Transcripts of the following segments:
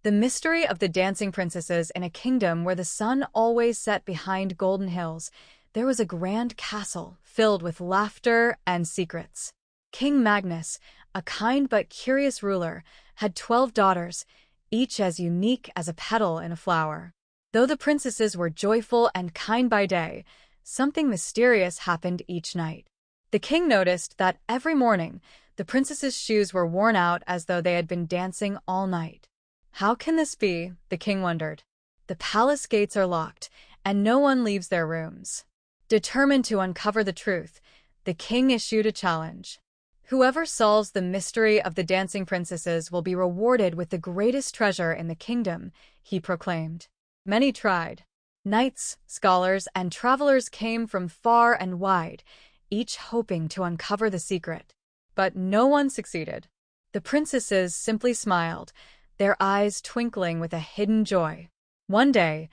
The mystery of the dancing princesses in a kingdom where the sun always set behind golden hills. There was a grand castle filled with laughter and secrets. King Magnus, a kind but curious ruler, had 12 daughters, each as unique as a petal in a flower. Though the princesses were joyful and kind by day, something mysterious happened each night. The king noticed that every morning, the princesses' shoes were worn out as though they had been dancing all night. How can this be? The king wondered. The palace gates are locked, and no one leaves their rooms. Determined to uncover the truth, the king issued a challenge. Whoever solves the mystery of the dancing princesses will be rewarded with the greatest treasure in the kingdom, he proclaimed. Many tried. Knights, scholars, and travelers came from far and wide, each hoping to uncover the secret. But no one succeeded. The princesses simply smiled, their eyes twinkling with a hidden joy. One day,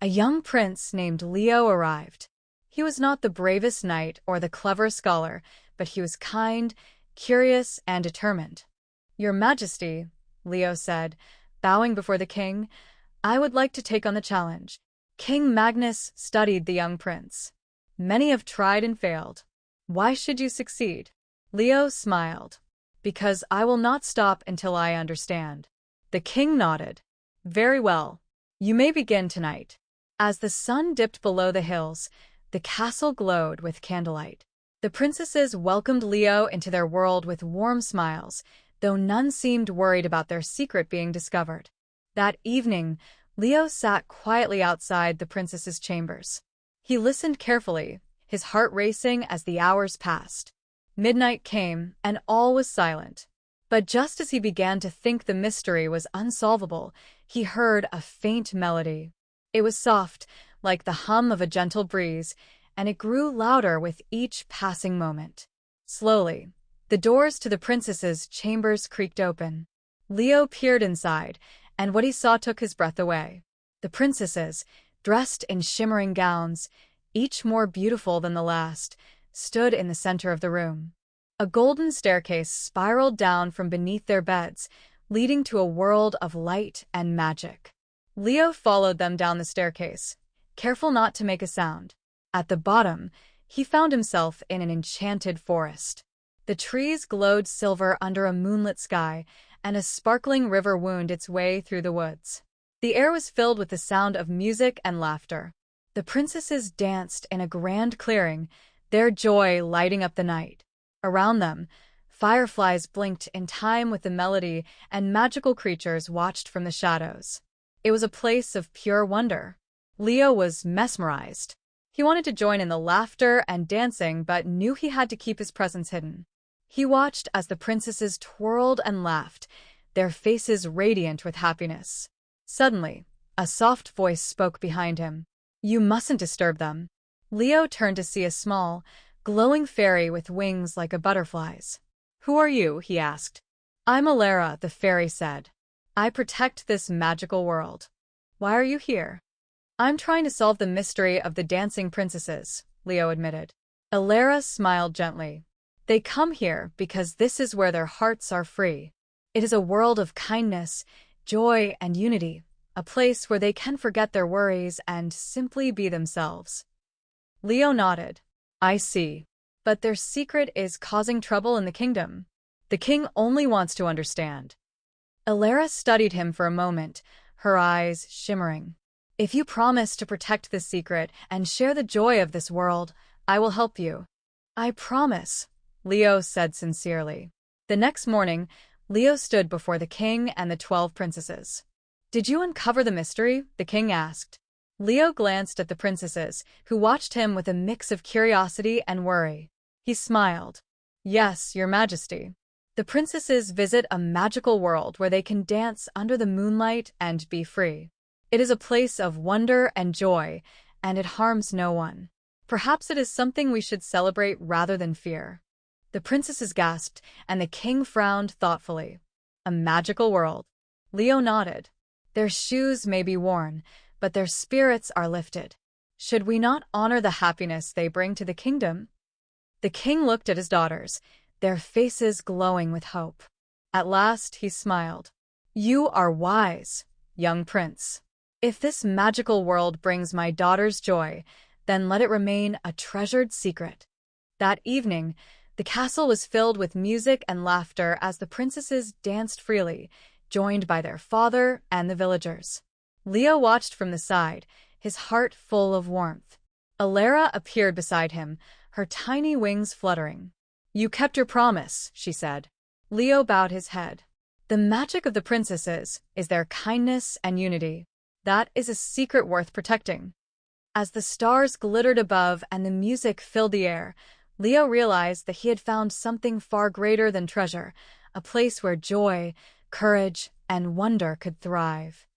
a young prince named Leo arrived. He was not the bravest knight or the clever scholar, but he was kind, curious, and determined. "Your Majesty," Leo said, bowing before the king, "I would like to take on the challenge." King Magnus studied the young prince. "Many have tried and failed. Why should you succeed?" Leo smiled. "Because I will not stop until I understand." The king nodded. "Very well. You may begin tonight." As the sun dipped below the hills, the castle glowed with candlelight. The princesses welcomed Leo into their world with warm smiles, though none seemed worried about their secret being discovered. That evening, Leo sat quietly outside the princesses' chambers. He listened carefully, his heart racing as the hours passed. Midnight came, and all was silent. But just as he began to think the mystery was unsolvable, he heard a faint melody. It was soft, like the hum of a gentle breeze, and it grew louder with each passing moment. Slowly, the doors to the princesses' chambers creaked open. Leo peered inside, and what he saw took his breath away. The princesses, dressed in shimmering gowns, each more beautiful than the last, stood in the center of the room. A golden staircase spiraled down from beneath their beds, leading to a world of light and magic. Leo followed them down the staircase, careful not to make a sound. At the bottom, he found himself in an enchanted forest. The trees glowed silver under a moonlit sky, and a sparkling river wound its way through the woods. The air was filled with the sound of music and laughter. The princesses danced in a grand clearing, their joy lighting up the night. Around them, fireflies blinked in time with the melody, and magical creatures watched from the shadows. It was a place of pure wonder. Leo was mesmerized. He wanted to join in the laughter and dancing, but knew he had to keep his presence hidden. He watched as the princesses twirled and laughed, their faces radiant with happiness. Suddenly, a soft voice spoke behind him. "You mustn't disturb them." Leo turned to see a small, glowing fairy with wings like a butterfly's. "Who are you?" he asked. "I'm Alara," the fairy said. "I protect this magical world." "Why are you here?" "I'm trying to solve the mystery of the dancing princesses," Leo admitted. Alara smiled gently. "They come here because this is where their hearts are free. It is a world of kindness, joy, and unity, a place where they can forget their worries and simply be themselves." Leo nodded. "I see. But their secret is causing trouble in the kingdom. The king only wants to understand." Alara studied him for a moment, her eyes shimmering. "If you promise to protect this secret and share the joy of this world, I will help you." "I promise," Leo said sincerely. The next morning, Leo stood before the king and the 12 princesses. "Did you uncover the mystery?" the king asked. Leo glanced at the princesses, who watched him with a mix of curiosity and worry. He smiled. "Yes, Your Majesty. The princesses visit a magical world where they can dance under the moonlight and be free. It is a place of wonder and joy, and it harms no one. Perhaps it is something we should celebrate rather than fear." The princesses gasped, and the king frowned thoughtfully. "A magical world." Leo nodded. "Their shoes may be worn, but their spirits are lifted. Should we not honor the happiness they bring to the kingdom?" The king looked at his daughters, their faces glowing with hope. At last he smiled. "You are wise," young prince. If this magical world brings my daughter's joy, then let it remain a treasured secret." That evening, the castle was filled with music and laughter as the princesses danced freely, joined by their father and the villagers. Leo watched from the side, his heart full of warmth. Alara appeared beside him, her tiny wings fluttering. "You kept your promise," she said. Leo bowed his head. "The magic of the princesses is their kindness and unity. That is a secret worth protecting." As the stars glittered above and the music filled the air, Leo realized that he had found something far greater than treasure, a place where joy, courage, and wonder could thrive.